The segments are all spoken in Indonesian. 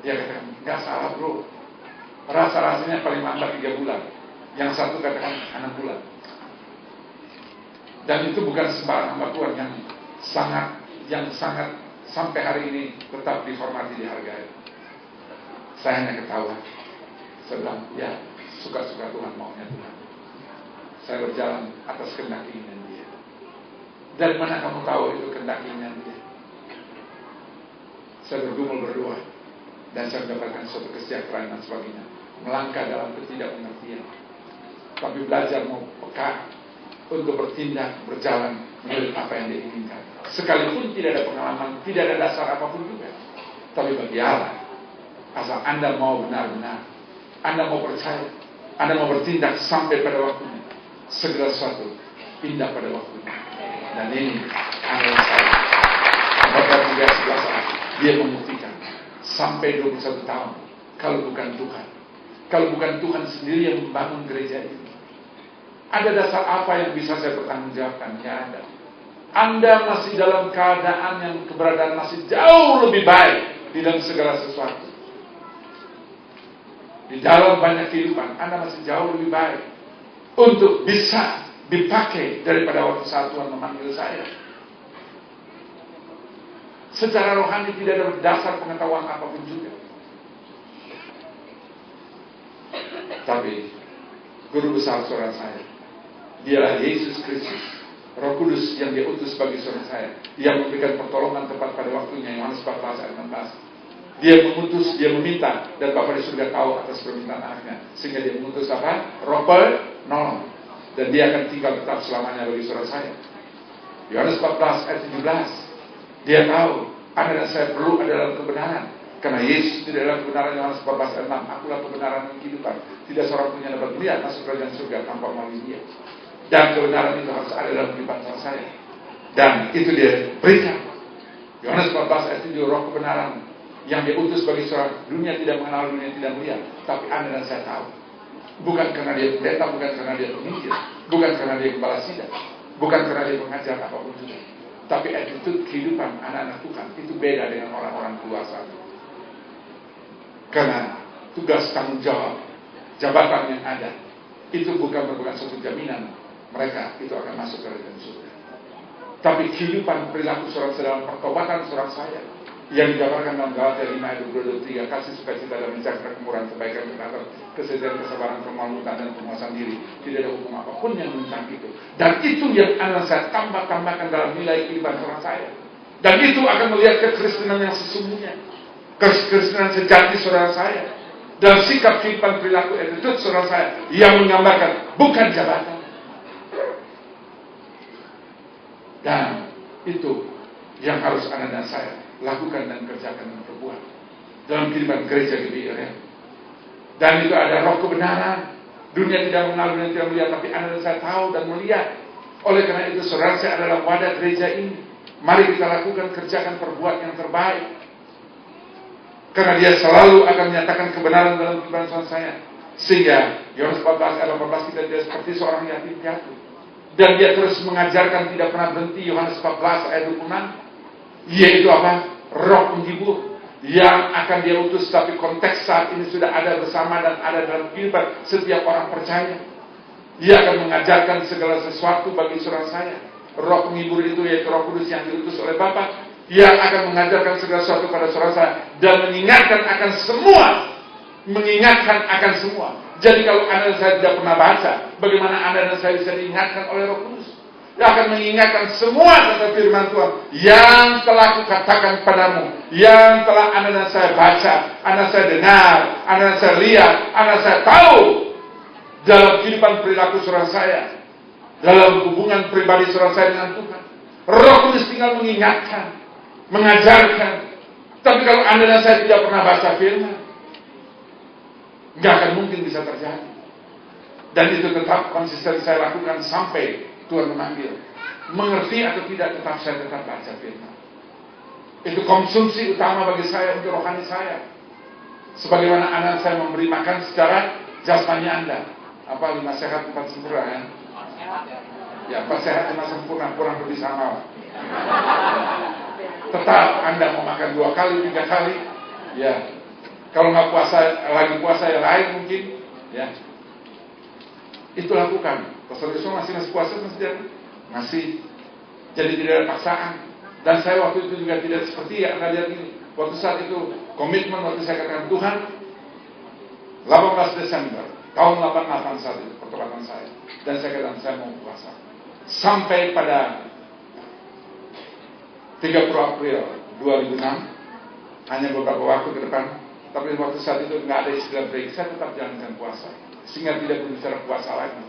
Dia katakan, nggak salah bro, rasa-rasanya paling lambat 3 bulan, yang satu katakan 6 bulan. Dan itu bukan sembarang hamba Tuhan yang sangat sampai hari ini tetap dihormati, dihargai. Saya hanya ketawa. Saya bilang, ya suka-suka Tuhan, maunya Tuhan. Saya berjalan atas kehendak keinginan Dia. Dari mana kamu tahu itu kehendak keinginan Dia? Saya bergumul berdoa dan saya mendapatkan suatu kesejahteraan dan sebagainya. Melangkah dalam ketidakmengertian, tapi belajar mau peka untuk bertindak, berjalan menurut apa yang Dia inginkan. Sekalipun tidak ada pengalaman, tidak ada dasar apapun juga. Tapi bagi Allah, asal Anda mau benar-benar, Anda mau percaya, Anda mau bertindak sampai pada waktunya, segala sesuatu indah pada waktunya. Dan ini adalah saya. Bapak 3:11 Dia membuktikan sampai 21 tahun. Kalau bukan Tuhan sendiri yang membangun gereja ini, ada dasar apa yang bisa saya pertanggungjawabkan? Tidak ada. Anda masih dalam keadaan yang keberadaan masih jauh lebih baik di dalam segala sesuatu. Di dalam banyak kehidupan Anda masih jauh lebih baik untuk bisa dipakai daripada waktu saat Tuhan memanggil saya. Secara rohani tidak ada dasar pengetahuan apapun juga. Tapi guru besar saudara saya, Dialah Yesus Kristus, Roh Kudus yang Dia utus bagi saudara saya, yang memberikan pertolongan tepat pada waktunya. Yohanes 14 ayat 16. Dia mengutus, Dia meminta, dan Bapa di surga tahu atas permintaan anaknya, sehingga Dia mengutus apa? Roh penolong, dan Dia akan tinggal tetap selamanya bagi saudara saya. Yohanes 14 ayat 17. Dia tahu Anda dan saya perlu ada dalam kebenaran, karena Yesus tidak dalam kebenaran. Yohanes 14 ayat 6. Akulah kebenaran dan kehidupan. Tidak seorang pun yang dapat melihat masuk kerajaan surga tanpa melalui Dia. Dan kebenaran itu harus ada dalam kehidupan saya. Dan itu Dia berikan. Yohanes 14 ayat 7. Roh kebenaran yang Dia utus bagi seorang, dunia tidak mengenal, dunia tidak melihat, tapi Anda dan saya tahu. Bukan karena Dia pendeta, bukan karena Dia penginjil, bukan karena Dia kepala sidang, bukan karena Dia pengajar apapun juga. Tapi attitude kehidupan anak-anak Tuhan itu beda dengan orang-orang keluar sana. Karena tugas tanggung jawab, jabatan yang ada, itu bukan merupakan suatu jaminan mereka itu akan masuk ke kerajaan surga. Tapi kehidupan perilaku seorang dalam pertobatan seorang saya, yang digambarkan dalam Galatia 5 ayat 22-23, kasih sukacita dan mencari kemurahan, kebaikan, kebenaran, kesetiaan, kesabaran, kemalutan dan penguasaan diri. Tidak ada hukum apapun yang menentang itu. Dan itu yang akan saya tambahkan dalam nilai kehidupan seorang saya. Dan itu akan melihat kekristenan yang sesungguhnya, kekristenan sejati saudara saya, dan sikap kehidupan perilaku attitude saudara saya, yang menggambarkan bukan jabatan. Dan itu yang harus Anda dan saya lakukan dan kerjakan dan perbuat dalam kehidupan gereja GBI. Dan itu ada roh kebenaran. Dunia tidak mengenal, dunia tidak melihat, tapi Anda dan saya tahu dan melihat. Oleh karena itu saudara saya adalah wadah gereja ini. Mari kita lakukan, kerjakan, perbuat yang terbaik. Karena Dia selalu akan menyatakan kebenaran dalam kehidupan saudara saya. Sehingga Yohanes 14 ayat 18 kita tidak seperti seorang yatim piatu. Dan Dia terus mengajarkan, tidak pernah berhenti. Yohanes 14 ayat 26. Yaitu apa? Roh penghibur yang akan Dia utus. Tapi konteks saat ini sudah ada bersama dan ada dalam kehidupan setiap orang percaya. Dia akan mengajarkan segala sesuatu bagi saudara saya. Roh penghibur itu yaitu Roh Kudus yang diutus oleh Bapa, yang akan mengajarkan segala sesuatu pada saudara saya dan mengingatkan akan semua. Jadi kalau Anda dan saya tidak pernah baca, bagaimana Anda dan saya bisa diingatkan oleh Roh Kudus? Dia akan mengingatkan semua kata firman Tuhan yang telah kukatakan padamu, yang telah Anda dan saya baca, Anda saya dengar, Anda dan saya lihat, Anda saya tahu dalam kehidupan perilaku saudara saya, dalam hubungan pribadi saudara saya dengan Tuhan. Roh Kudus tinggal mengingatkan, mengajarkan. Tapi kalau Anda dan saya tidak pernah baca firman, nggak akan mungkin bisa terjadi. Dan itu tetap konsisten saya lakukan sampai Tuhan memanggil. Mengerti atau tidak, saya tetap baca firman. Itu konsumsi utama bagi saya untuk rohani saya. Sebagaimana anak saya memberi makan secara jasmani Anda. Apa 5 sehat 4 sempurna ya? Ya 4 sehat 5 sempurna, kurang lebih sama. Tetap Anda mau makan 2 kali 3 kali, ya Kalau nggak lagi puasa yang lain mungkin, ya. Itu lakukan. Pastor Yusuf masih puasa masih. Jadi tidak ada paksaan. Dan saya waktu itu juga tidak seperti yang Anda lihat ini. Waktu saat itu komitmen waktu saya katakan Tuhan, 18 Desember tahun 88 saat itu pertolongan saya. Dan saya katakan saya mau puasa. Sampai pada 30 April 2006, hanya beberapa waktu ke depan. Tapi waktu saat itu nggak ada istilah break, saya tetap jalankan puasa. Sehingga tidak berbicara puasa lagi.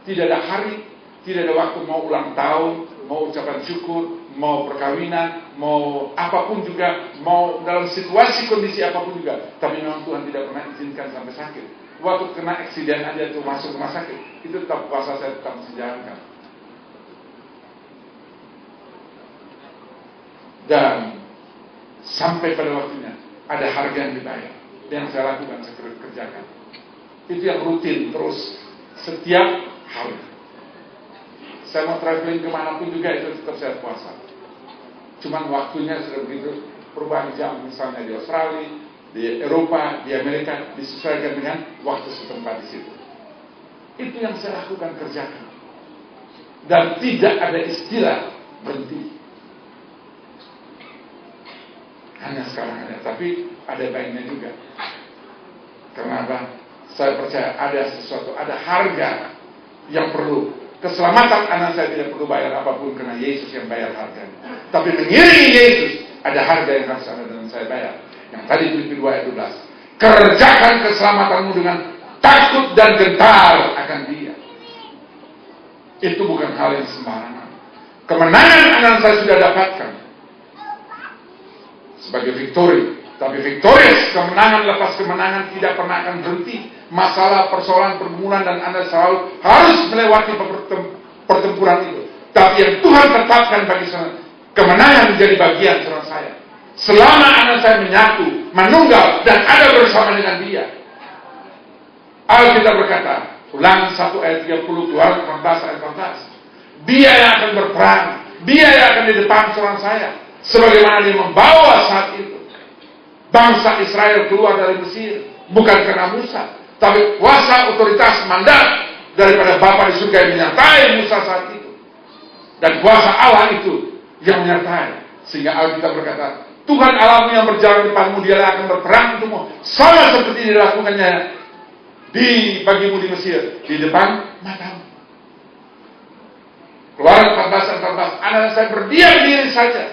Tidak ada hari, tidak ada waktu mau ulang tahun, mau ucapan syukur, mau perkawinan, mau apapun juga, mau dalam situasi kondisi apapun juga. Tapi memang Tuhan tidak pernah izinkan sampai sakit. Waktu kena eksiden aja tuh masuk rumah sakit, itu tetap puasa saya tetap mesti jalankan. Dan sampai pada waktunya ada harga yang dibayar. Yang saya lakukan, saya kerjakan. Itu yang rutin terus setiap hari. Saya mau traveling kemanapun juga itu tetap saya puasa. Cuman waktunya sudah begitu perubahan jam, misalnya di Australia, di Eropa, di Amerika, disesuaikan dengan waktu setempat di situ. Itu yang saya lakukan, kerjakan. Dan tidak ada istilah berhenti. Hanya sekarang ada, tapi ada baiknya juga. Kenapa? Saya percaya ada sesuatu, ada harga yang perlu. Keselamatan anak saya tidak perlu bayar apapun karena Yesus yang bayar harganya. Tapi mengiringi Yesus ada harga yang harus Anda dan saya bayar. Yang tadi Filipi 2 ayat 12. Kerjakan keselamatanmu dengan takut dan gentar akan Dia. Itu bukan hal yang sembarangan. Kemenangan anak saya sudah dapatkan sebagai victory. Tapi victorious, kemenangan lepas kemenangan tidak pernah akan berhenti. Masalah, persoalan, pergumulan, dan Anda selalu harus melewati pertempuran itu. Tapi yang Tuhan tetapkan bagi saya, kemenangan menjadi bagian saudara saya. Selama anak saya menyatu, menunggal, dan ada bersama dengan Dia. Alkitab berkata, Ulangan 1 ayat 30, Keluaran 14 ayat 14. Dia yang akan berperang, Dia yang akan di depan saudara saya. Sebagaimana Dia membawa saat itu bangsa Israel keluar dari Mesir, bukan karena Musa, tapi kuasa, otoritas, mandat daripada Bapa di surga yang menyertai Musa saat itu. Dan kuasa Allah itu yang menyertai. Sehingga Alkitab berkata, Tuhan Allahmu yang berjalan depanmu, Dialah akan berperang untukmu, sama seperti dilakukannya bagimu di Mesir, di depan matamu. Keluaran 14 ayat 14. Anak saya berdiam diri saja,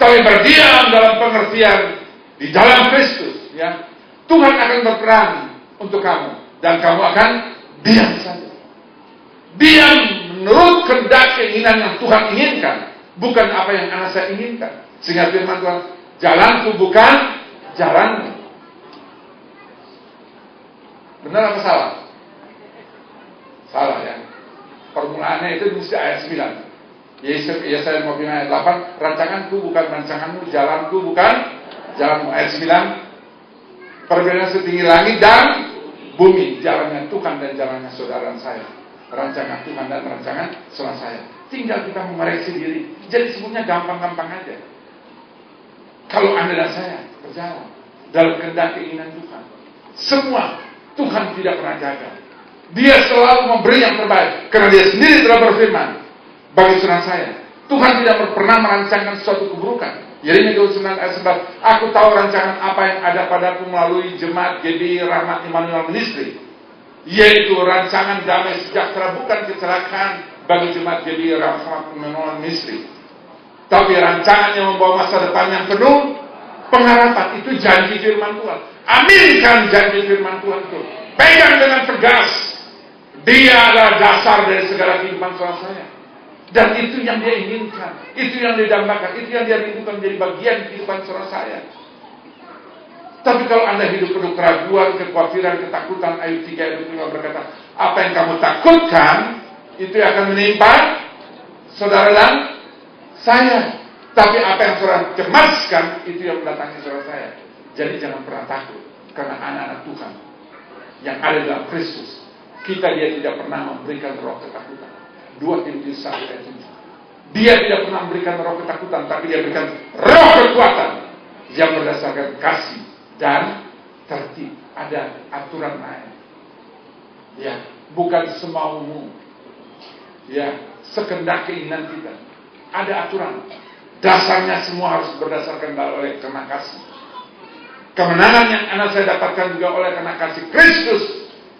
tapi berdiam dalam pengertian di dalam Kristus, ya. Tuhan akan berperang untuk kamu dan kamu akan diam saja. Diam menurut kehendak keinginan yang Tuhan inginkan, bukan apa yang anak saya inginkan. Sehingga firman Tuhan, jalanku bukan jalanmu. Benar apa salah? Salah, ya. Formulanya itu mesti ayat 9. Yesaya 59 ayat 8, rancanganku bukan rancanganmu, jalanku bukan jalanmu. Ayat 9, perbedaan setinggi langit dan bumi, jalannya Tuhan dan jalannya saudara saya. Rancangan Tuhan dan rancangan saudara saya. Tinggal kita mengoreksi diri. Jadi sebutnya gampang-gampang aja. Kalau Anda dan saya berjalan dalam kehendak keinginan Tuhan, semua Tuhan tidak pernah gagal. Dia selalu memberi yang terbaik, karena Dia sendiri telah berfirman bagi saudara saya, Tuhan tidak pernah merancangkan suatu keburukan. Yeremia 29 ayat 11, aku tahu rancangan apa yang ada padaku melalui jemaat GBI Rahmat Immanuel Ministry, yaitu rancangan damai sejahtera, bukan kecelakaan bagi jemaat GBI Rahmat Immanuel Ministry, tapi rancangan yang membawa masa depan yang penuh pengharapan. Itu janji firman Tuhan. Aminkan janji firman Tuhan itu. Pegang dengan tegas. Dia adalah dasar dari segala kehidupan saudara saya. Dan itu yang Dia inginkan, itu yang Dia dambakan, itu yang Dia rindukan menjadi bagian kehidupan saudara saya. Tapi kalau Anda hidup penuh keraguan, kekhawatiran, ketakutan, Ayub 3 ayat 5 berkata, apa yang kamu takutkan, itu akan menimpa saudara dan saya. Tapi apa yang saudara cemaskan, itu yang mendatangi saudara saya. Jadi jangan pernah takut, karena anak-anak Tuhan yang ada dalam Kristus, Dia tidak pernah memberikan roh ketakutan. 2 Timotius 1 ayat 7. Dia tidak pernah memberikan roh ketakutan, tapi Dia berikan roh kekuatan yang berdasarkan kasih dan tertib, ada aturan main. Ya, bukan semaumu. Ya, sekendak keinginan kita. Ada aturan. Dasarnya semua harus berdasarkan oleh karena kasih. Kemenangan yang anak saya dapatkan juga oleh karena kasih Kristus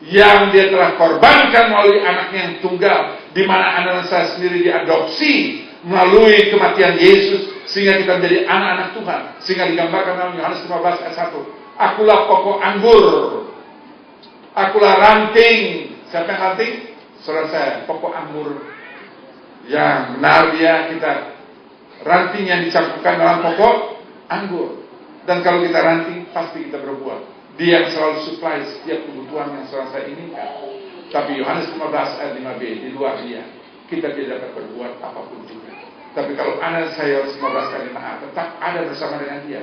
yang Dia telah korbankan melalui anaknya yang tunggal, di mana anak saya sendiri diadopsi melalui kematian Yesus sehingga kita menjadi anak-anak Tuhan. Sehingga digambarkan dalam Yohanes 15 ayat 1. Akulah pokok anggur, akulah ranting. Siapa yang ranting? Saudara saya, pokok anggur yang benar dia, kita ranting yang dicampurkan dalam pokok anggur. Dan kalau kita ranting, pasti kita berbuah. Dia yang selalu supply setiap kebutuhan yang saudara saya inginkan. Tapi Yohanes 15 ayat 5b, di luar Dia kita tidak dapat berbuat apapun juga. Tapi kalau anak saya 15 kali tetap ada bersama dengan Dia,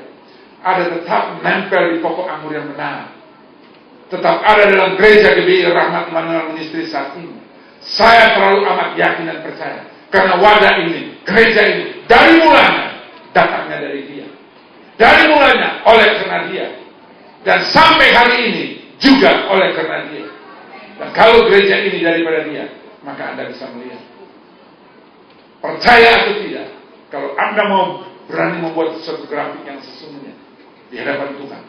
ada tetap nempel di pokok anggur yang benar, tetap ada dalam gereja GBI Rahmat Immanuel Ministry saat ini. Saya terlalu amat yakin dan percaya, karena wadah ini, gereja ini, dari mulanya datangnya dari Dia, dari mulanya oleh karena Dia, dan sampai hari ini juga oleh karena Dia. Dan kalau gereja ini daripada Dia, maka Anda bisa melihat. Percaya atau tidak, kalau Anda mau berani membuat sesuatu grafik yang sesungguhnya di hadapan Tuhan,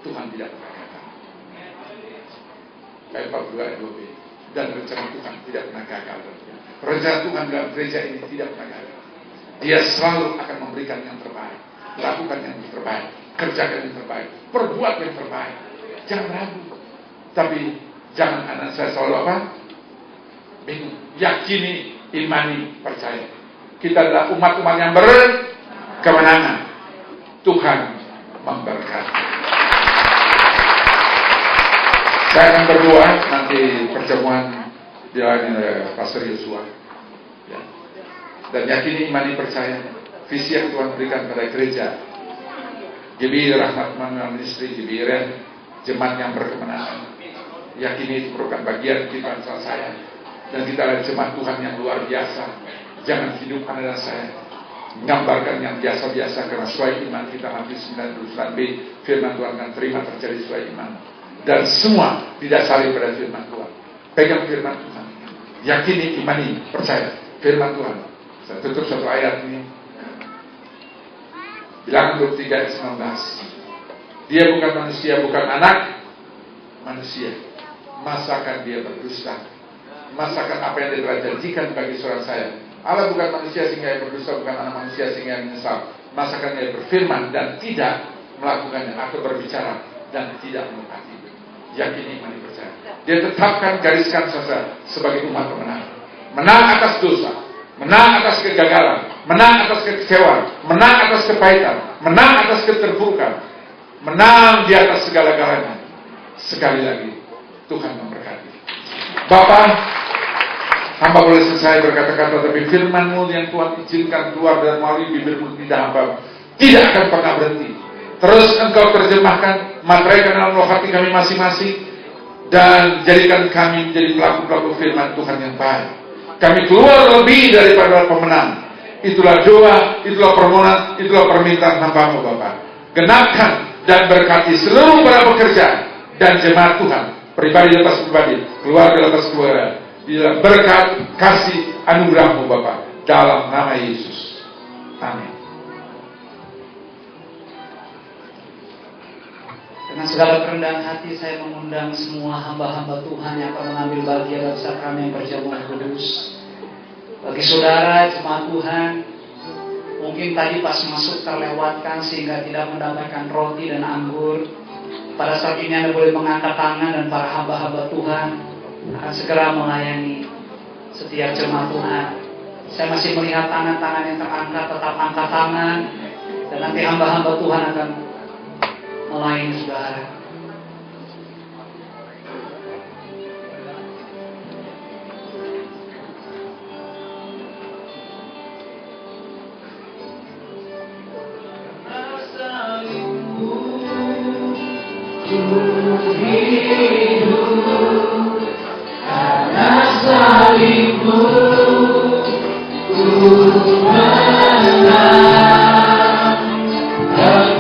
Tuhan tidak pernah gagal. Ayat 42 ayat 2b. Dan rencana Tuhan tidak pernah gagal. Rencana Tuhan dalam gereja ini tidak pernah gagal. Dia selalu akan memberikan yang terbaik, lakukan yang terbaik, kerjakan yang terbaik, perbuat yang terbaik. Jangan ragu. Tapi jangan anak saya selalu apa? Bingung. Yakini, imani, percaya. Kita adalah umat-umat yang berkemenangan. Tuhan memberkati. Saya akan berdoa nanti pertemuan dilayani oleh Pastor Yosua. Ya. Dan yakini, imani, percaya visi yang Tuhan berikan pada gereja GBI Rahmat Immanuel Ministry, GBI Ren, jemaat yang berkemenangan. Yakini itu merupakan bagian kehidupan saya. Dan kita adalah jemaat Tuhan yang luar biasa. Jangan hidup Anda dan saya menggambarkan yang biasa-biasa, karena sesuai iman kita Matius 9:9b, firman Tuhan akan terima terjadi sesuai iman. Dan semua didasari pada firman Tuhan. Pegang firman Tuhan, yakini, imani, percaya firman Tuhan. Saya tutup satu ayat ini, Bilangan 23 ayat 19. Dia bukan manusia, bukan anak manusia, masakan dia berdusta. Masakan apa yang dia telah janjikan bagi saudara saya. Allah bukan manusia sehingga dia berdusta, bukan anak manusia sehingga dia menyesal. Masakan dia berfirman dan tidak melakukannya, atau berbicara dan tidak menepati. Yakini, imani, percaya. Dia tetapkan, gariskan saudara sebagai umat pemenang. Menang atas dosa, menang atas kegagalan, menang atas kekecewaan, menang atas kepahitan, menang atas keterpurukan, menang di atas segala-galanya. Sekali lagi, Tuhan memberkati. Bapa, hamba boleh selesai berkata-kata, tapi firman-Mu yang Tuhan izinkan keluar dan melalui bibir-Mu tidak hamba tidak akan pernah berhenti. Terus Engkau terjemahkan, materaikan dalam hati kami masing-masing, dan jadikan kami menjadi pelaku-pelaku firman Tuhan yang baik. Kami keluar lebih daripada pemenang. Itulah doa, itulah permohonan, itulah permintaan hamba-Mu Bapa. Genapkan dan berkati seluruh para pekerja dan jemaat Tuhan, pribadi lepas pribadi, keluarga lepas keluarga, di dalam berkat, kasih, anugerah-Mu Bapa, dalam nama Yesus. Amin. Dengan segala kerendahan hati, saya mengundang semua hamba-hamba Tuhan yang akan mengambil bagian dalam sakramen perjamuan kudus. Bagi saudara jemaat Tuhan, mungkin tadi pas masuk terlewatkan sehingga tidak mendapatkan roti dan anggur. Pada saat ini Anda boleh mengangkat tangan, dan para hamba-hamba Tuhan akan segera melayani setiap jemaat Tuhan. Saya masih melihat tangan-tangan yang terangkat, tetap angkat tangan, dan nanti hamba-hamba Tuhan akan melayani saudara.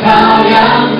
Engkau yang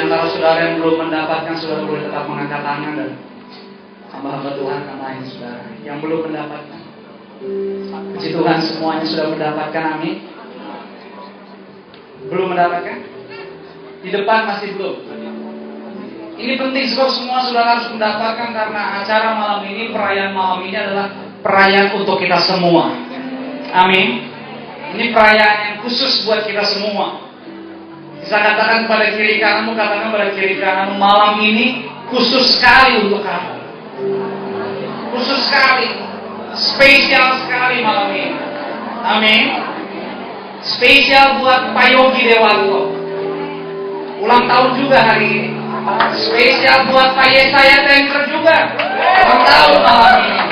antara saudara yang belum mendapatkan, saudara boleh tetap mengangkat tangan, dan hamba-hamba Tuhan akan lain saudara yang belum mendapatkan. Puji Tuhan, semuanya sudah mendapatkan, amin. Belum mendapatkan? Di depan masih belum. Ini penting sebab semua saudara harus mendapatkan, karena acara malam ini, perayaan malam ini adalah perayaan untuk kita semua. Amin. Ini perayaan yang khusus buat kita semua. Bisa katakan pada kiri kananmu, katakan pada kiri kananmu, malam ini khusus sekali untuk kamu. Khusus sekali, spesial sekali malam ini. Amin. Spesial buat Pak Yogi Dewanto, ulang tahun juga hari ini. Spesial buat Pak Yesaya Tanker juga, ulang tahun malam ini.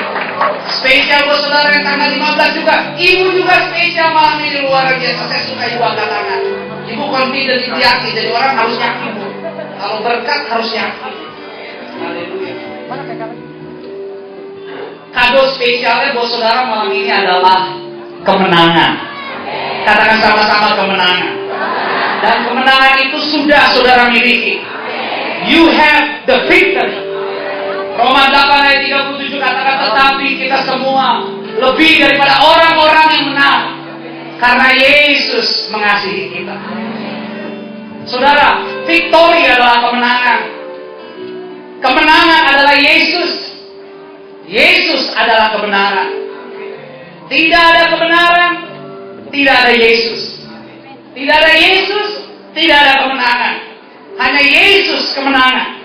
Spesial buat saudara yang tanggal 15 juga. Ibu juga spesial malam ini, luar biasa. Saya suka ibu angkat tangan. Ibu confident, ibu yakin. Jadi orang harus yakin, Bu. Kalau berkat harus yakin. Haleluya. Kado spesialnya buat saudara malam ini adalah kemenangan. Katakan sama-sama, kemenangan. Dan kemenangan itu sudah saudara miliki. You have the victory. Roma 8 ayat 37 katakan, tetapi kita semua lebih daripada orang-orang yang menang, karena Yesus mengasihi kita. Saudara, victory adalah kemenangan. Kemenangan adalah Yesus. Yesus adalah kebenaran. Tidak ada kebenaran, tidak ada Yesus. Tidak ada Yesus, tidak ada kemenangan. Hanya Yesus kemenangan.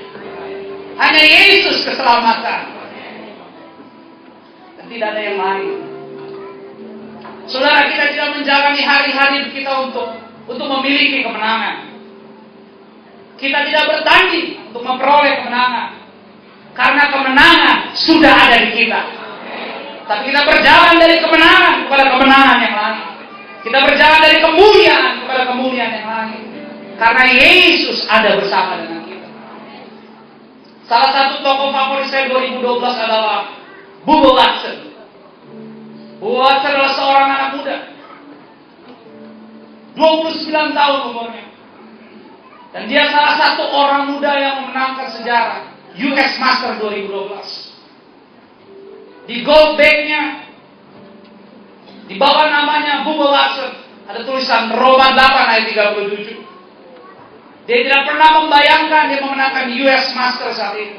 Hanya Yesus keselamatan. Dan tidak ada yang lain. Saudara, kita tidak menjalani hari-hari kita untuk memiliki kemenangan. Kita tidak bertanding untuk memperoleh kemenangan, karena kemenangan sudah ada di kita. Tapi kita berjalan dari kemenangan kepada kemenangan yang lain. Kita berjalan dari kemuliaan kepada kemuliaan yang lain, karena Yesus ada bersama dengan kita. Salah satu tokoh favorit saya 2012 adalah Bubba Watson. Bubba Watson adalah seorang anak muda, 29 tahun umurnya. Dan dia salah satu orang muda yang memenangkan sejarah US Master 2012. Di gold bag-nya, di bawah namanya Bubba Watson, ada tulisan Roma 8 ayat 37. Dia tidak pernah membayangkan dia memenangkan US Master saat itu.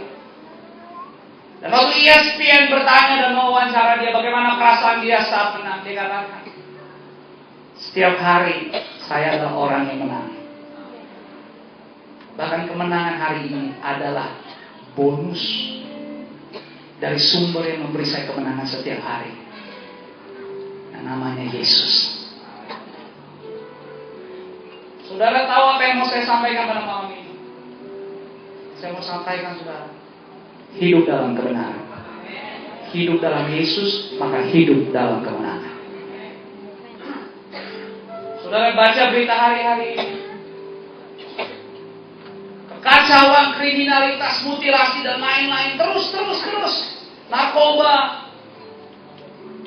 Dan waktu ESPN bertanya dan mewawancara dia bagaimana perasaan dia saat menang, dia katakan, setiap hari saya adalah orang yang menang. Bahkan kemenangan hari ini adalah bonus dari sumber yang memberi saya kemenangan setiap hari. Dan namanya Yesus. Saudara tahu apa yang mau saya sampaikan pada malam ini? Saya mau sampaikan, saudara, hidup dalam kebenaran. Hidup dalam Yesus, maka hidup dalam kemenangan. Saudara baca berita hari-hari ini. Kekacauan, kriminalitas, mutilasi, dan lain-lain. Terus. Narkoba,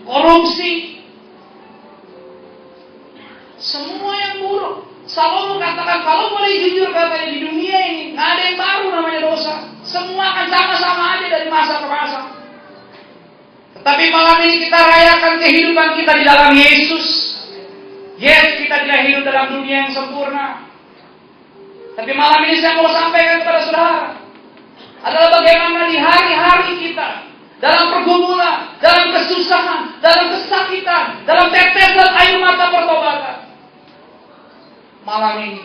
korupsi. Semua yang buruk. Salomo katakan, kalau boleh jujur katanya, di dunia ini nggak ada yang baru namanya dosa. Semua akan sama-sama aja dari masa ke masa. Tetapi malam ini kita rayakan kehidupan kita di dalam Yesus. Yes, kita tidak hidup dalam dunia yang sempurna. Tapi malam ini saya mau sampaikan kepada saudara adalah bagaimana di hari-hari kita, dalam pergumulan, dalam kesusahan, dalam kesakitan, dalam tetesan air mata pertobatan. Malam ini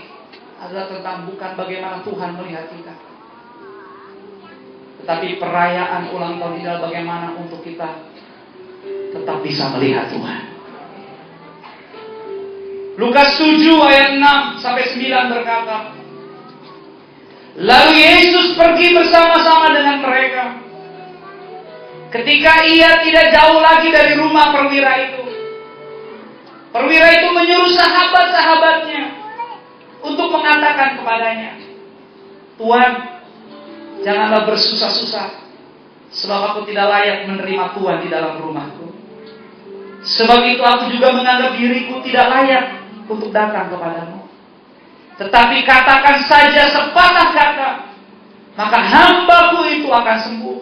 adalah tentang bukan bagaimana Tuhan melihat kita, tetapi perayaan ulang tahun ini adalah bagaimana untuk kita tetap bisa melihat Tuhan. Lukas 7 ayat 6 sampai 9 berkata, lalu Yesus pergi bersama-sama dengan mereka. Ketika ia tidak jauh lagi dari rumah perwira itu, perwira itu menyuruh sahabat-sahabatnya untuk mengatakan kepadanya, Tuhan, janganlah bersusah-susah, sebab aku tidak layak menerima Tuhan di dalam rumahku. Sebab itu aku juga menganggap diriku tidak layak untuk datang kepadamu. Tetapi katakan saja sepatah kata, maka hambaku itu akan sembuh.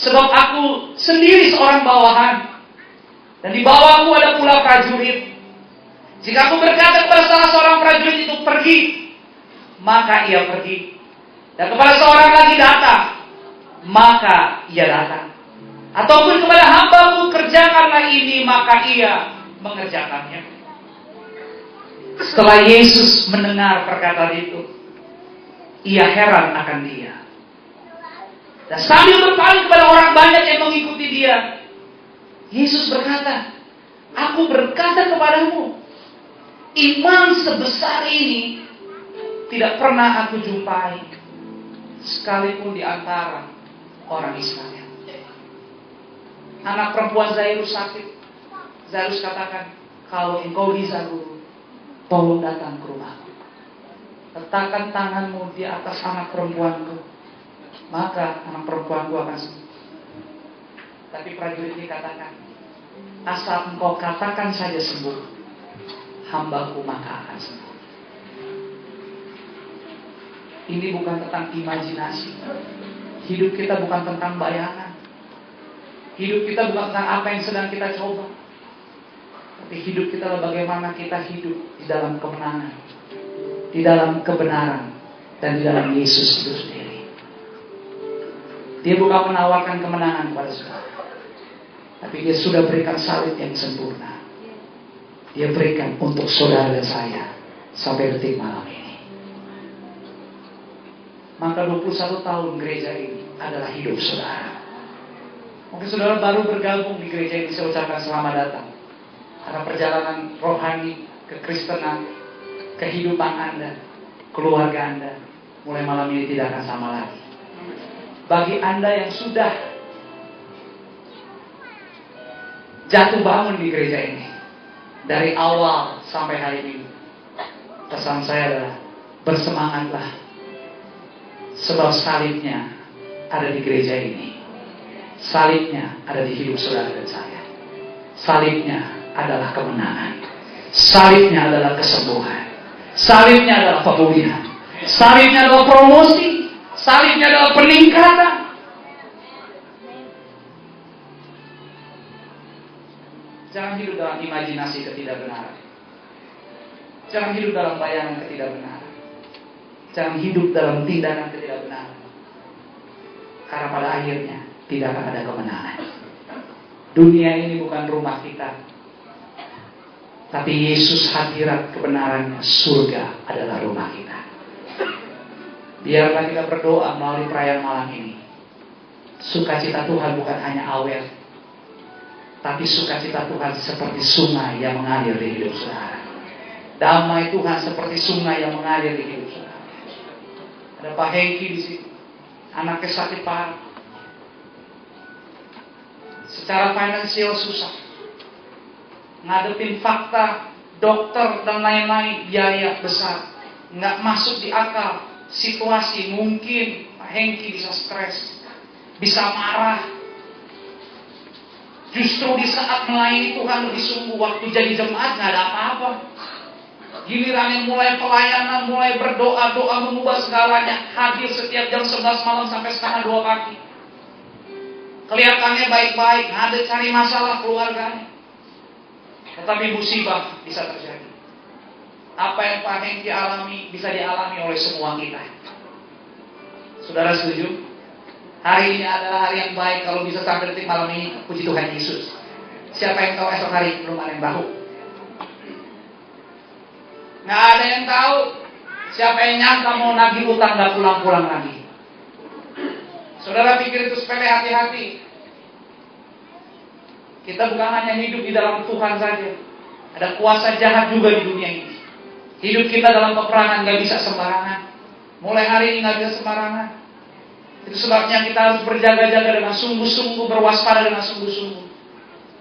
Sebab aku sendiri seorang bawahan, dan di bawahku ada pula prajurit. Jika aku berkata kepada salah seorang prajurit itu pergi, maka ia pergi. Dan kepada seorang lagi datang, maka ia datang. Ataupun kepada hambaku kerjakanlah ini, maka ia mengerjakannya. Setelah Yesus mendengar perkataan itu, ia heran akan dia. Dan sambil berpaling kepada orang banyak yang mengikuti dia, Yesus berkata, aku berkata kepadamu, iman sebesar ini tidak pernah aku jumpai, sekalipun di antara orang Israel. Anak perempuan Zairus sakit. Zairus katakan, kalau engkau bisa guru, tolong datang ke rumahku. Letakkan tanganmu di atas anak perempuanku, maka anak perempuanku akan sembuh. Tapi prajurit ini katakan, asal engkau katakan saja sembuh, hambaku maka akan sembuh. Ini bukan tentang imajinasi. Hidup kita bukan tentang bayangan. Hidup kita bukan tentang apa yang sedang kita coba. Tapi hidup kita adalah bagaimana kita hidup di dalam kemenangan, di dalam kebenaran, dan di dalam Yesus itu sendiri. Dia bukan menawarkan kemenangan kepada saudara, tapi dia sudah berikan salib yang sempurna. Dia berikan untuk saudara dan saya sampai detik malam ini. Maka 21 tahun gereja ini adalah hidup saudara. Mungkin saudara baru bergabung di gereja ini, saya ucapkan selamat datang. Karena perjalanan rohani, kekristenan, kehidupan Anda, keluarga Anda, mulai malam ini tidak akan sama lagi. Bagi Anda yang sudah jatuh bangun di gereja ini, dari awal sampai hari ini, pesan saya adalah bersemangatlah. Sebab salibnya ada di gereja ini. Salibnya ada di hidup saudara dan saya. Salibnya adalah kemenangan. Salibnya adalah kesembuhan. Salibnya adalah pemulihan. Salibnya adalah promosi. Salibnya adalah peningkatan. Jangan hidup dalam imajinasi ketidakbenaran. Jangan hidup dalam bayangan ketidakbenaran. Jangan hidup dalam tindakan ketidakbenaran. Karena pada akhirnya tidak akan ada kemenangan. Dunia ini bukan rumah kita, tapi Yesus hadirat kebenarannya, surga adalah rumah kita. Biarlah kita berdoa melalui perayaan malam ini. Sukacita Tuhan bukan hanya awet, tapi sukacita Tuhan seperti sungai yang mengalir di hidup saudara. Damai Tuhan seperti sungai yang mengalir di hidup saudara. Ada Pak Hengki di sini, anaknya sakit parah, secara finansial susah, ngadepin fakta, dokter dan lain-lain, biaya besar, nggak masuk di akal situasi. Mungkin Pak Hengki bisa stres, bisa marah. Justru di saat melayani Tuhan lebih sungguh, waktu jadi jemaat nggak ada apa-apa. Giliran mulai pelayanan, mulai berdoa, doa mengubah segalanya, hadir setiap jam 11 malam sampai setengah 2 pagi. Kelihatannya baik-baik, nggak ada cari masalah keluarganya. Tetapi musibah bisa terjadi. Apa yang Pak Hengki alami bisa dialami oleh semua kita. Saudara setuju? Hari ini adalah hari yang baik kalau bisa sampai detik malam ini. Puji Tuhan Yesus. Siapa yang tahu esok hari belum ada yang tahu? Nggak ada yang tahu. Siapa yang nyangka mau nagih utang nggak pulang-pulang lagi? Saudara pikir itu sepele, hati-hati. Kita bukan hanya hidup di dalam Tuhan saja. Ada kuasa jahat juga di dunia ini. Hidup kita dalam peperangan gak bisa sembarangan. Mulai hari ini gak bisa sembarangan. Itu sebabnya kita harus berjaga-jaga dengan sungguh-sungguh, berwaspada dengan sungguh-sungguh.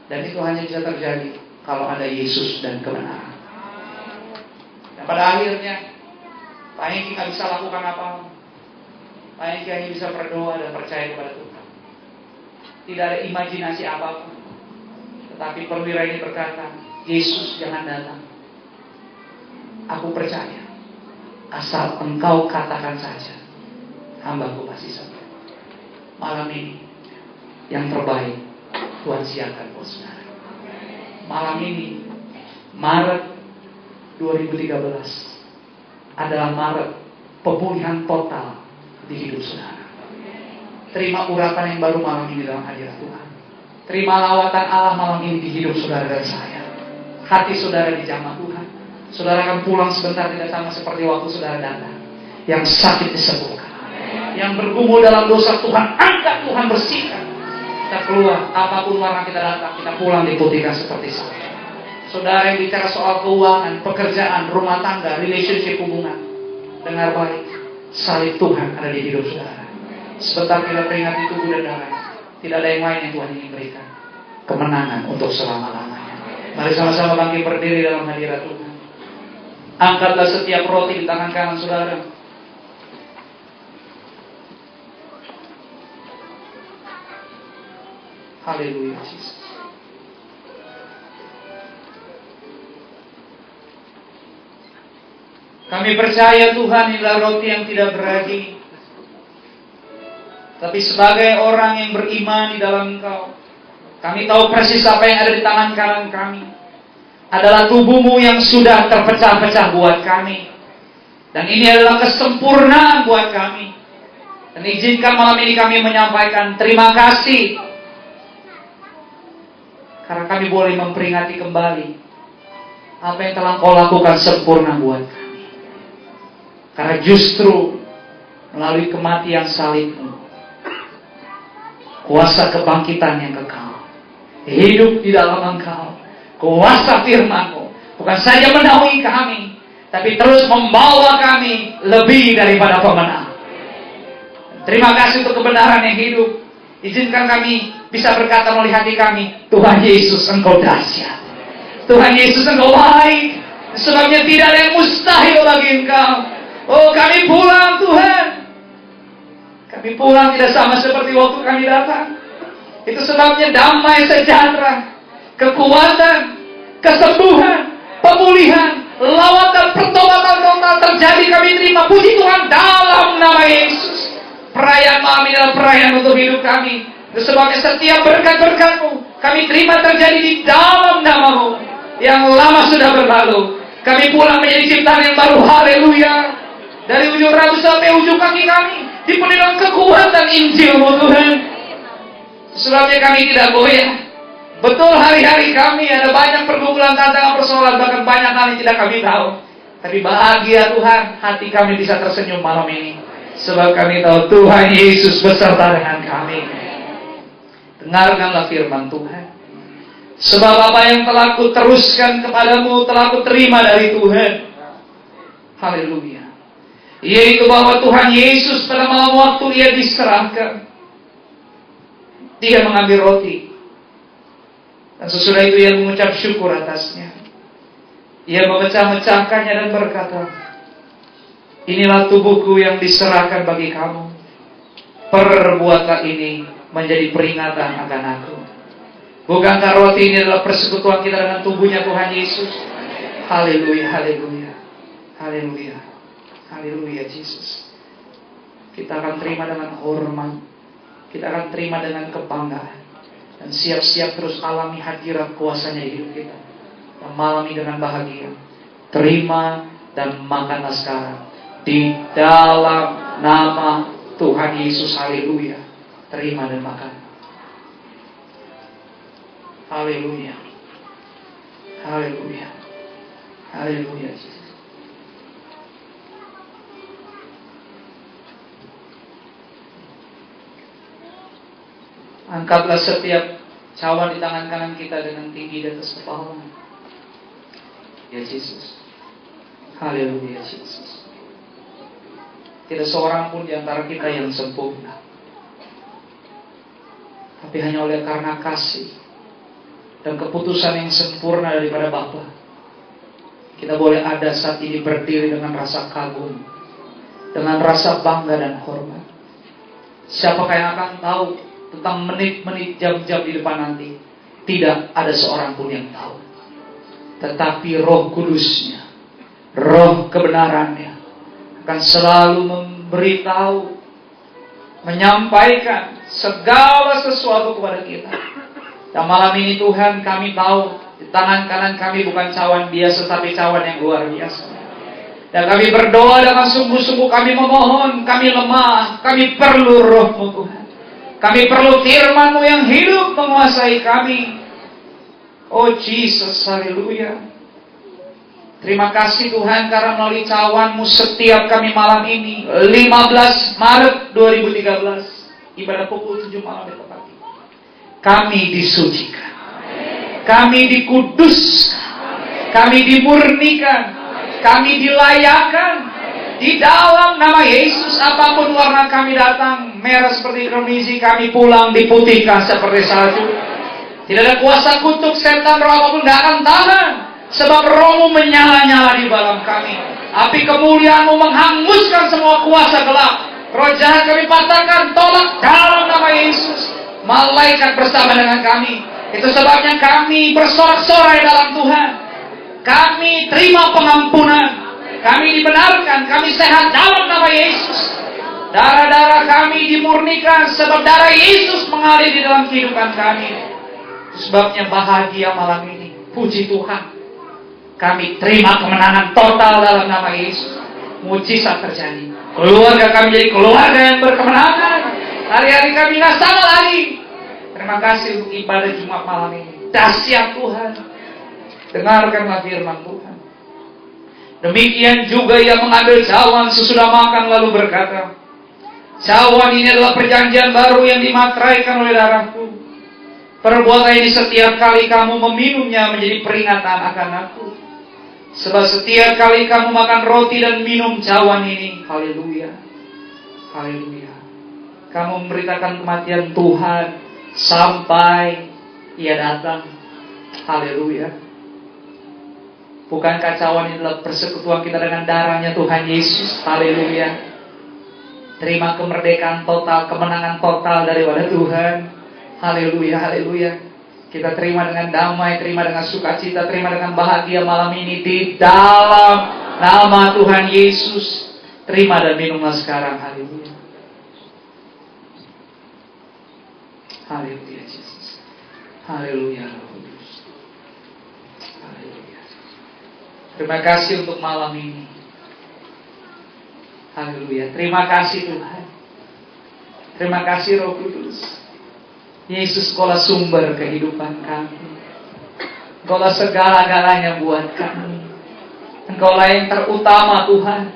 Dan itu hanya bisa terjadi kalau ada Yesus dan kebenaran. Dan pada akhirnya Pak Hengki gak bisa lakukan apa-apa. Pak Hengki hanya bisa berdoa dan percaya kepada Tuhan. Tidak ada imajinasi apapun. Tetapi perwira ini berkata, Yesus jangan datang. Aku percaya Asal engkau katakan saja, hambaku pasti sampai. Malam ini yang terbaik Tuhan siapkan buat saudara. Malam ini Maret 2013 adalah Maret pemulihan total di hidup saudara. Terima urapan yang baru malam ini dalam hadirat Tuhan. Terima lawatan Allah malam ini di hidup saudara dan saya. Hati saudara dijamah Tuhan. Saudara akan pulang sebentar, tidak sama seperti waktu saudara datang. Yang sakit disembuhkan, yang bergumul dalam dosa Tuhan angkat, Tuhan bersihkan. Kita keluar, apapun warna kita datang, kita pulang diputihkan seperti saya. Saudara yang bicara soal keuangan, pekerjaan, rumah tangga, relationship, hubungan, dengar baik, salib Tuhan ada di hidup saudara. Sebentar kita peringati tubuh dan darah, tidak ada yang lain yang Tuhan ingin berikan. Kemenangan untuk selama-lamanya. Mari sama-sama bangkit berdiri dalam hadirat Tuhan. Angkatlah setiap roti di tangan kanan saudara. Haleluya Yesus. Kami percaya Tuhan inilah roti yang tidak beragi. Tapi sebagai orang yang beriman di dalam Engkau, kami tahu persis apa yang ada di tangan kanan kami adalah tubuh-Mu yang sudah terpecah-pecah buat kami. Dan ini adalah kesempurnaan buat kami. Dan izinkan malam ini kami menyampaikan terima kasih, karena kami boleh memperingati kembali apa yang telah Kau lakukan sempurna buat kami. Karena justru melalui kematian salib-Mu, kuasa kebangkitan yang kekal, hidup di dalam Engkau, kuasa firman-Mu bukan saja menaungi kami, tapi terus membawa kami lebih daripada pemenang. Terima kasih untuk kebenaran yang hidup. Izinkan kami bisa berkata melalui hati kami, Tuhan Yesus Engkau dahsyat, Tuhan Yesus Engkau baik, sebabnya tidak ada yang mustahil bagi Engkau. Oh, kami pulang Tuhan. Kami pulang tidak sama seperti waktu kami datang. Itu sebabnya damai sejahtera, kekuatan, kesembuhan, pemulihan, lawatan, pertobatan total terjadi kami terima. Puji Tuhan dalam nama Yesus. Perayaan malam ini adalah perayaan untuk hidup kami. Itu sebabnya setiap berkat-berkat-Mu kami terima terjadi di dalam nama-Mu. Yang lama sudah berlalu, kami pulang menjadi ciptaan yang baru. Haleluya. Dari ujung rambut sampai ujung kaki kami dipenuhi dengan kekuatan Injil-Mu Tuhan. Sebabnya kami tidak goyah. Betul hari-hari kami ada banyak pergumulan, tantangan, persoalan, bahkan banyak hal yang tidak kami tahu. Tapi bahagia Tuhan, hati kami bisa tersenyum malam ini. Sebab kami tahu Tuhan Yesus beserta dengan kami. Dengarkanlah firman Tuhan. Sebab apa yang telah Ku teruskan kepadamu telah Ku terima dari Tuhan. Haleluya. Yaitu bahwa Tuhan Yesus pada malam waktu Ia diserahkan, Dia mengambil roti, dan sesudah itu Ia mengucap syukur atasnya. Ia memecah-mecahkannya dan berkata, inilah tubuhku yang diserahkan bagi kamu. Perbuatlah ini menjadi peringatan akan aku. Bukankah roti ini adalah persekutuan kita dengan tubuhnya Tuhan Yesus? Haleluya, haleluya, haleluya, haleluya Yesus. Kita akan terima dengan hormat, kita akan terima dengan kebanggaan, dan siap-siap terus alami hadirat kuasanya di hidup kita. Dan malam ini dengan bahagia, terima dan makanlah sekarang di dalam nama Tuhan Yesus. Haleluya. Terima dan makan. Haleluya. Haleluya. Haleluya. Angkatlah setiap cawan di tangan kanan kita dengan tinggi di atas kepala. Ya Yesus. Haleluya Yesus. Tidak seorang pun di antara kita yang sempurna, tapi hanya oleh karena kasih dan keputusan yang sempurna daripada Bapa, kita boleh ada saat ini berdiri dengan rasa kagum, dengan rasa bangga dan hormat. Siapakah yang akan tahu tentang menit-menit, jam-jam di depan nanti? Tidak ada seorang pun yang tahu. Tetapi Roh Kudusnya, Roh kebenarannya, akan selalu memberitahu, menyampaikan segala sesuatu kepada kita. Dan malam ini Tuhan, kami tahu di tangan kanan kami bukan cawan biasa, tapi cawan yang luar biasa. Dan kami berdoa dengan sungguh-sungguh, kami memohon, kami lemah, kami perlu Roh-Mu Tuhan. Kami perlu firman-Mu yang hidup menguasai kami. Oh Jesus, haleluya. Terima kasih Tuhan karena melalui cawan-Mu setiap kami malam ini 15 Maret 2013 ibadah pukul 7 malam di tempat ini. Kami disucikan, kami dikuduskan, kami dimurnikan, kami dilayakkan di dalam nama Yesus. Apapun warna kami datang, merah seperti kondisi, kami pulang diputihkan seperti salju. Tidak ada kuasa kutuk setan, roh apapun tidak akan tahan. Sebab Roh-Mu menyala-nyala di dalam kami. Api kemuliaan-Mu menghanguskan semua kuasa gelap. Roh jahat kami patahkan, tolak dalam nama Yesus. Malaikat bersama dengan kami. Itu sebabnya kami bersorak-sorai dalam Tuhan. Kami terima pengampunan. Kami dibenarkan, kami sehat dalam nama Yesus. Darah-darah kami dimurnikan, sebab darah Yesus mengalir di dalam kehidupan kami. Sebabnya bahagia malam ini. Puji Tuhan. Kami terima kemenangan total dalam nama Yesus. Mujizat terjadi. Keluarga kami jadi keluarga yang berkemenangan. Hari-hari kami tidak sama lagi. Terima kasih untuk ibadah Jumat malam ini. Dahsyat Tuhan. Dengarkanlah firman Tuhan. Demikian juga ia mengambil cawan sesudah makan lalu berkata, cawan ini adalah perjanjian baru yang dimateraikan oleh darahku. Perbuatan ini setiap kali kamu meminumnya menjadi peringatan akan aku. Sebab setiap kali kamu makan roti dan minum cawan ini, haleluya, haleluya, kamu memberitakan kematian Tuhan sampai ia datang. Haleluya. Bukankah cawan ini adalah persekutuan kita dengan darahnya Tuhan Yesus? Haleluya. Terima kemerdekaan total, kemenangan total daripada Tuhan. Haleluya, haleluya. Kita terima dengan damai, terima dengan sukacita, terima dengan bahagia malam ini di dalam nama Tuhan Yesus. Terima dan minumlah sekarang. Haleluya. Haleluya Yesus. Haleluya Roh Kudus. Haleluya. Terima kasih untuk malam ini. Haleluya. Terima kasih Tuhan. Terima kasih Roh Kudus. Yesus, Engkaulah sumber kehidupan kami. Engkaulah segala-galanya buat kami. Engkaulah yang terutama Tuhan.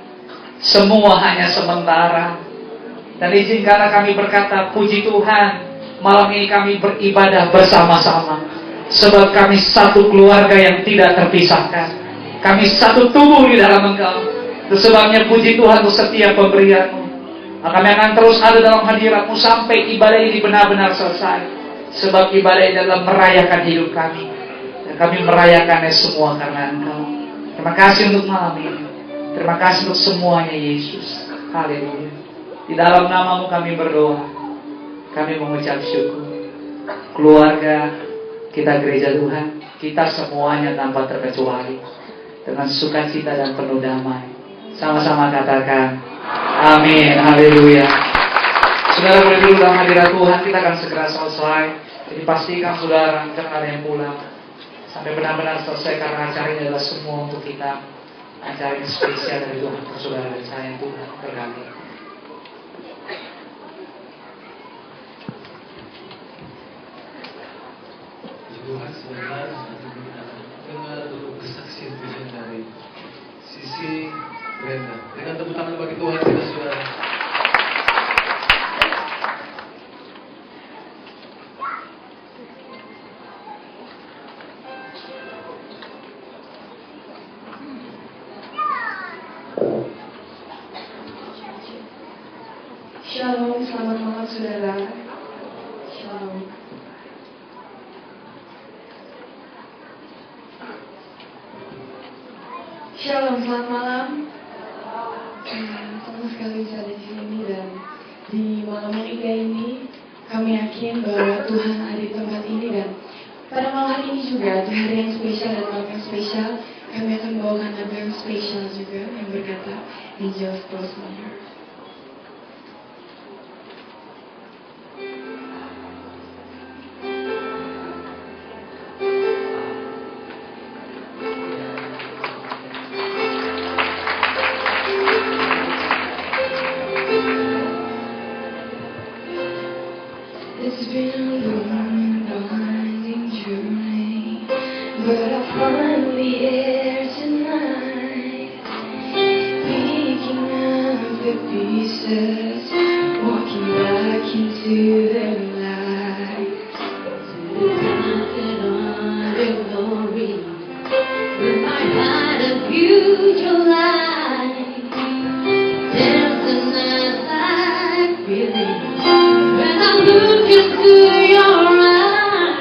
Semua hanya sementara. Dan izinkanlah kami berkata, puji Tuhan, malam ini kami beribadah bersama-sama. Sebab kami satu keluarga yang tidak terpisahkan. Kami satu tubuh di dalam Engkau. Itu sebabnya puji Tuhan untuk setiap pemberian-Mu. Kami akan terus ada dalam hadirat-Mu sampai ibadah ini benar-benar selesai. Sebab ibadah ini adalah merayakan hidup kami. Dan kami merayakannya semua karena Engkau. Terima kasih untuk malam ini. Terima kasih untuk semuanya Yesus. Haleluya. Di dalam nama-Mu kami berdoa. Kami mengucap syukur. Keluarga kita gereja Tuhan, kita semuanya tanpa terkecuali dengan sukacita dan penuh damai. Sama-sama katakan amin, haleluya. Saudara boleh dulu dalam hadirat Tuhan, kita akan segera selesai. Jadi pastikan saudara jangan ada yang pulang sampai benar-benar selesai, karena acara ini adalah semua untuk kita. Acara ini spesial dari Tuhan untuk saudara dan saya. Tuhan berkati. Tuhan sebentar dengar untuk kesaksian Tuhan dari sisi Brenda. Dengan tepuk tangan bagi Tuhan kita saudara. Shalom, selamat malam saudara. Shalom. Shalom, selamat malam. Senang sekali bisa ada di sini, dan di malam yang indah ini kami yakin bahwa Tuhan ada di tempat ini. Dan pada malam hari ini juga di hari yang spesial dan malam yang spesial, kami akan bawa membawakan lagu yang spesial juga yang berkata Angels Cross My Heart. It's been a long, winding journey, but I'm finally here tonight. Picking up the pieces, walking back into the light. To the honor glory, with my heart a future light. There's a night like feeling. When I look into your eyes,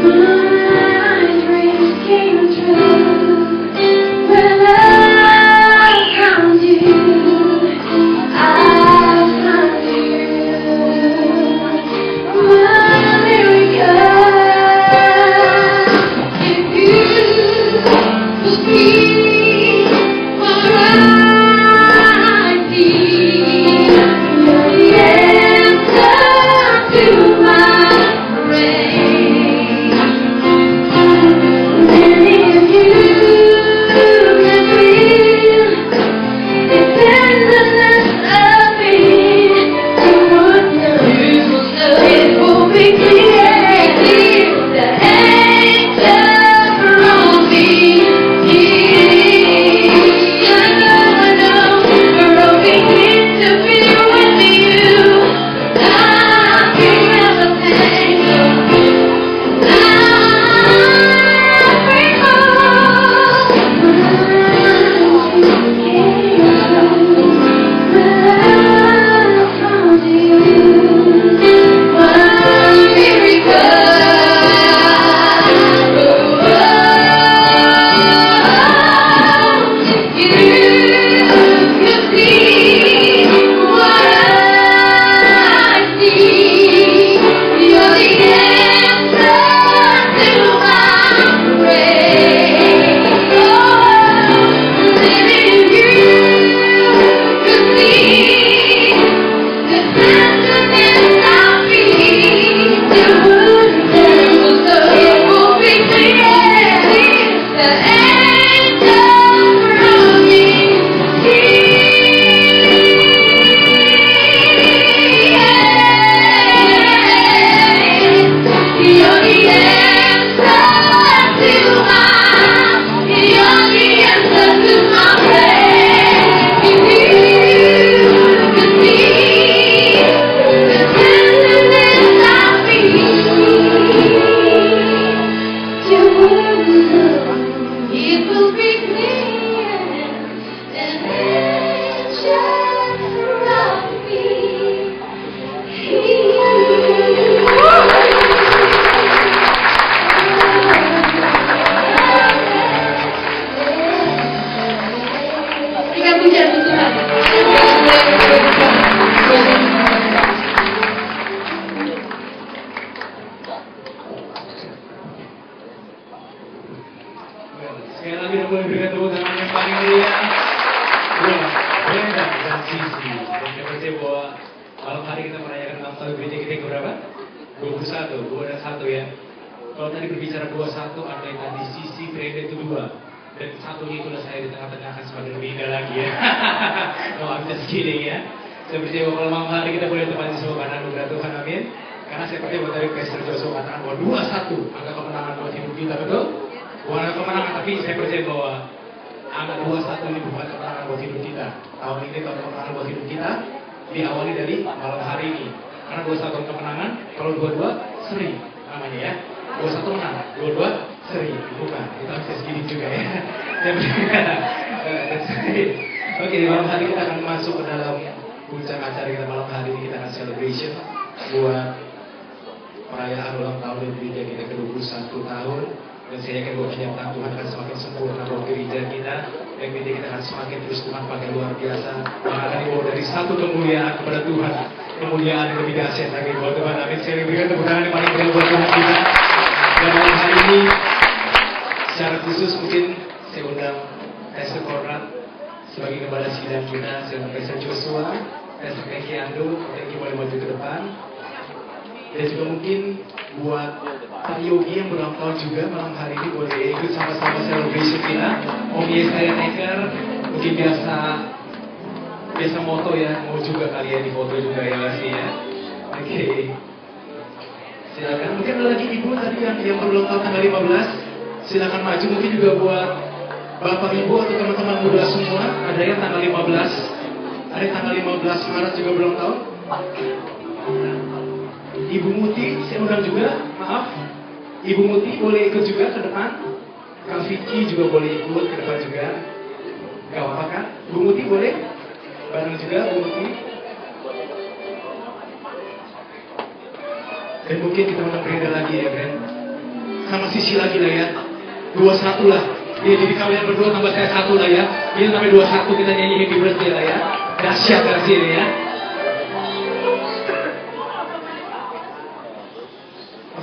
my dreams came true. When I found you, I found you. My miracle. If you could see what I see, you're the answer to my rain. And if you can feel the tenderness of me, you would know it will be clear. The angel from me, I know we're hoping to be with you. Nothing else Sekali lagi kita boleh berikan tepuk tangan yang paling meriah buat Brenda dan Sisi. Dan saya percaya bahwa malam hari kita merayakan ulang tahun gereja kita yang berapa? 21, 2 dan 1 ya. Kalau tadi berbicara 21, ada yang tadi Sisi, Brenda itu 2. Dan satunya itulah saya di tengah-tengah akan semakin lebih indah lagi ya. No, I'm just kidding ya. Saya percaya bahwa malam hari kita boleh tempati semua karena anugerah Tuhan, amin. Karena saya percaya bahwa tadi Pastor Joshua katakan bahwa 21 angka kemenangan buat hidup kita, betul? Bukan angka kemenangan, tapi saya percaya bahwa angka 21 ini bukan kemenangan buat hidup kita. Tahun ini tahun kemenangan buat hidup kita diawali dari malam hari ini. Karena 21 tahun kemenangan, kalau 22 seri namanya ya. 21 menang, 22 seri, bukan. Kita bisa segini juga ya. Oke, di malam hari kita akan masuk ke dalam puncak acara kita malam hari ini. Kita akan celebration buat perayaan ulang tahun gereja kita ke-21 tahun. Dan saya yakin bahwa penyertaan Tuhan akan semakin sempurna buat gereja kita. Dan gereja kita akan semakin terus Tuhan pakai luar biasa. Yang akan dibawa dari satu kemuliaan kepada Tuhan, kemuliaan yang lebih dahsyat lagi buat Tuhan. Amin. Saya berikan tepuk tangan yang paling meriah buat Tuhan kita. Dan malam hari ini secara khusus mungkin saya undang sebagai kepala sidang kita, saya Pastor Joshua, Pastor Eki Ando, Eki boleh maju ke depan. Dan juga mungkin buat Pak Yogi yang berulang tahun juga malam hari ini boleh ikut sama-sama celebration kita. Om Yesaya Neker, mungkin biasa moto ya, mau juga kali ya di foto juga ya Lasi ya. Oke. Silakan. Mungkin ada lagi ibu tadi yang berulang tahun tanggal 15. Silakan maju. Mungkin juga buat bapak ibu atau teman-teman muda semua. Ada yang tanggal 15. Ada yang tanggal 15 Maret juga berulang tahun. Ibu Muti, saya undang juga, maaf. Ibu Muti boleh ikut juga ke depan. Kak Vicky juga boleh ikut ke depan juga. Gak apa-apa kan? Bu Muti boleh? Bareng juga Bu Muti. Dan mungkin kita undang Brenda lagi ya kan? Sama Sisi lagi lah ya. 21 lah. Ya, jadi kalian berdua tambah saya 1 lah ya. Ini sampai 21 kita nyanyi Happy Birthday lah ya. Dahsyat kasih ya.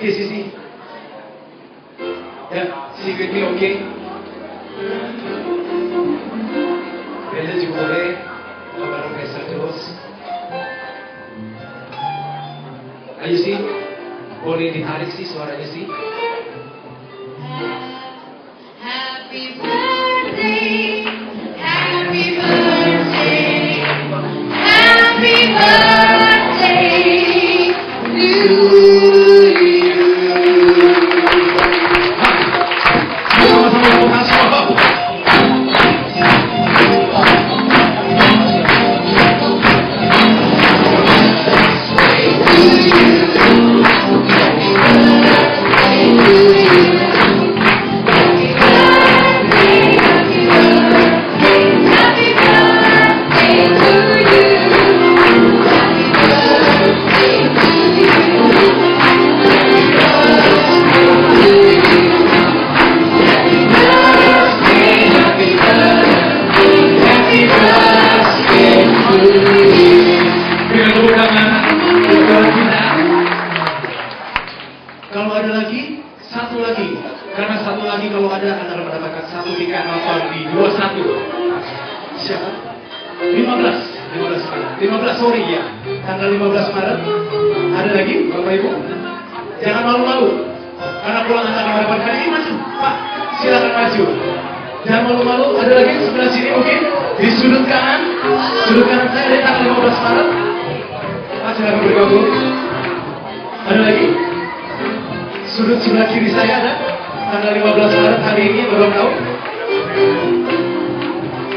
Oke, Sisi. Ya, Sisi with me, oke. Brenda juga boleh. Bareng Pastor terus. Ayo sih. Boleh ditarik sih suaranya sih. Happy birthday, happy birthday, happy birthday to you. Kalau ada lagi, satu lagi. Karena satu lagi kalau ada akan mendapatkan satu tiket nonton di 21. Siapa? 15 sorry ya. Tanggal 15 Maret. Ada lagi Bapak Ibu? Jangan malu-malu. Karena pulang akan mendapatkan ini masuk. Pak, silakan maju. Jangan malu-malu. Ada lagi sebelah sini mungkin di sudut kanan. Sudut kanan saya dari tanggal 15 Maret. Pak, silakan bergabung. Ada lagi? Sudut sebelah kiri saya ada tanggal 15 Maret hari ini berulang tahun.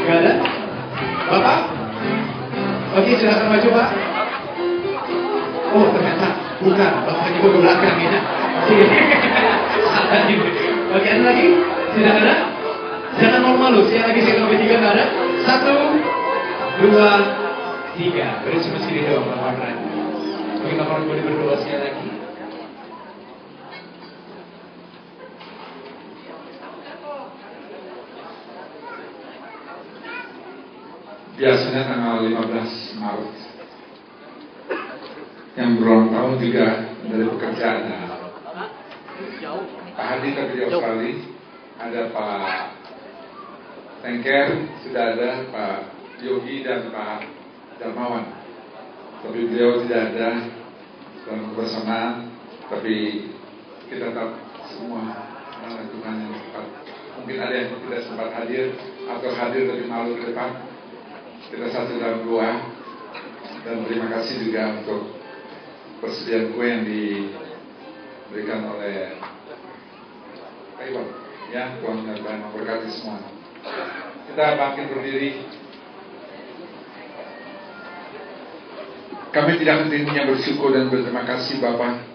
Gak ada? Bapak? Oke, silakan maju Pak. Oh ternyata bukan, Bapaknya ke belakang ya. Oke, ada lagi? Tidak ada? Jangan malu-malu, saya lagi saya sampai 3 gak ada. 1, 2, 3. Beri cuma segini doang Bapak Ran. Oke, Bapak boleh berdoa sekali lagi. Biasanya tanggal 15 Maret yang berulang tahun juga dari pekerjaan. Pak Hadi tadi di Australia, ada Pak Tengker, sudah ada Pak Yogi dan Pak Darmawan. Tapi beliau tidak ada dalam kebersamaan. Tapi kita tetap semua melakukan yang tepat. Mungkin ada yang tidak sempat hadir atau hadir tapi malu ke depan. Kita satu dalam doa dan terima kasih juga untuk persediaan kue yang diberikan oleh Pak Iwan. Ya, Tuhan benar-benar memberkati semua. Kita bangkit berdiri. Kami tidak henti-hentinya bersyukur dan berterima kasih Bapak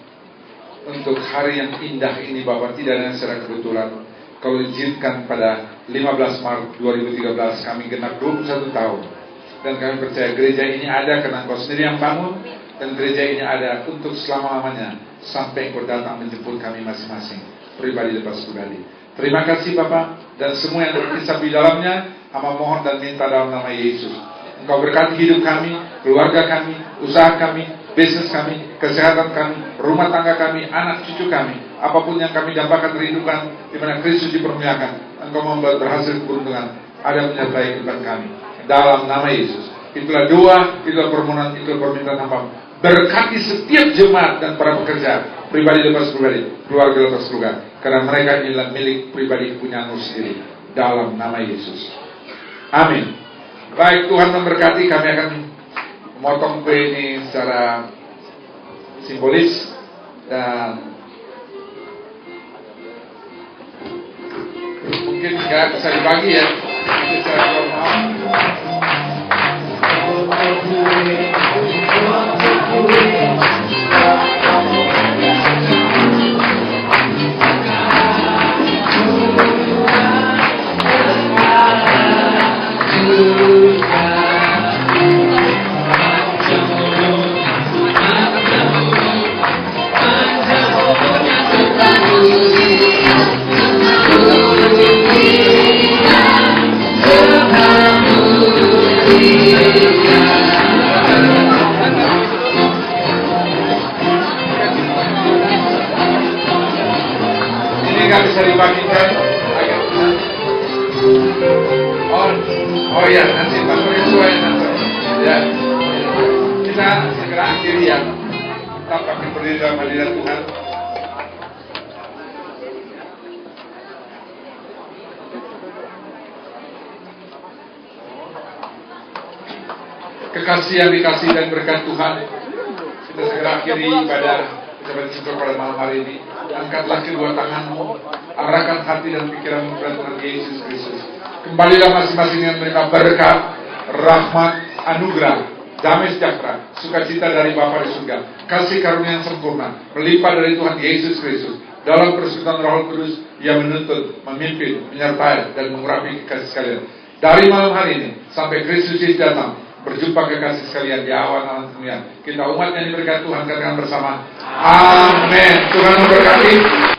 untuk hari yang indah ini Bapak, tidak hanya secara kebetulan. Kau izinkan pada 15 Maret 2013 kami genap 21 tahun. Dan kami percaya gereja ini ada karena Engkau sendiri yang bangun. Dan gereja ini ada untuk selama-lamanya sampai Engkau datang menjemput kami masing-masing, pribadi lepas pribadi. Terima kasih Bapak. Dan semua yang terkisah di dalamnya, hamba mohon dan minta dalam nama Yesus. Engkau berkati hidup kami, keluarga kami, usaha kami, bisnis kami, kesehatan kami, rumah tangga kami, anak cucu kami. Apapun yang kami dambakan rindukan, di mana Kristus dipermuliakan, Engkau membuat berhasil keberuntungan. ada menyertai kehidupan kami. Dalam nama Yesus. Itulah doa, itulah permohonan, itulah permintaan hamba. Berkati setiap jemaat dan para pekerja, pribadi lepas pribadi, keluarga lepas keluarga, karena mereka inilah milik pribadi kepunyaanmu sendiri. Dalam nama Yesus. Amin. Baik, Tuhan memberkati. Kami akan memotong kue ini secara simbolis dan mungkin nggak bisa dibagi ya, secara normal. Ini nggak bisa dibagikan. Oh ya, nanti Pastor Yosua yang nanti. Ya, kita segera akhiri ya. Tetap kami berdiri dalam hadirat Tuhan. Kekasih yang dikasih dan berkat Tuhan, kita segera akhiri ibadah ucapan syukur pada malam hari ini. Angkatlah kedua tanganmu, arahkan hati dan pikiranmu kepada Tuhan Yesus Kristus. Kembalilah masing-masing yang menerima berkat, rahmat, anugerah, damai sejahtera, sukacita dari Bapa di surga, kasih karunia yang sempurna, melimpah dari Tuhan Yesus Kristus. Dalam persekutuan Roh Kudus yang menuntun, memimpin, menyertai dan mengurapi kekasih sekalian. Dari malam hari ini sampai Kristus Yesus datang, berjumpa kekasih sekalian di awan-awan kemuliaan. Kita umat yang diberkati Tuhan, katakan bersama, amin. Tuhan memberkati.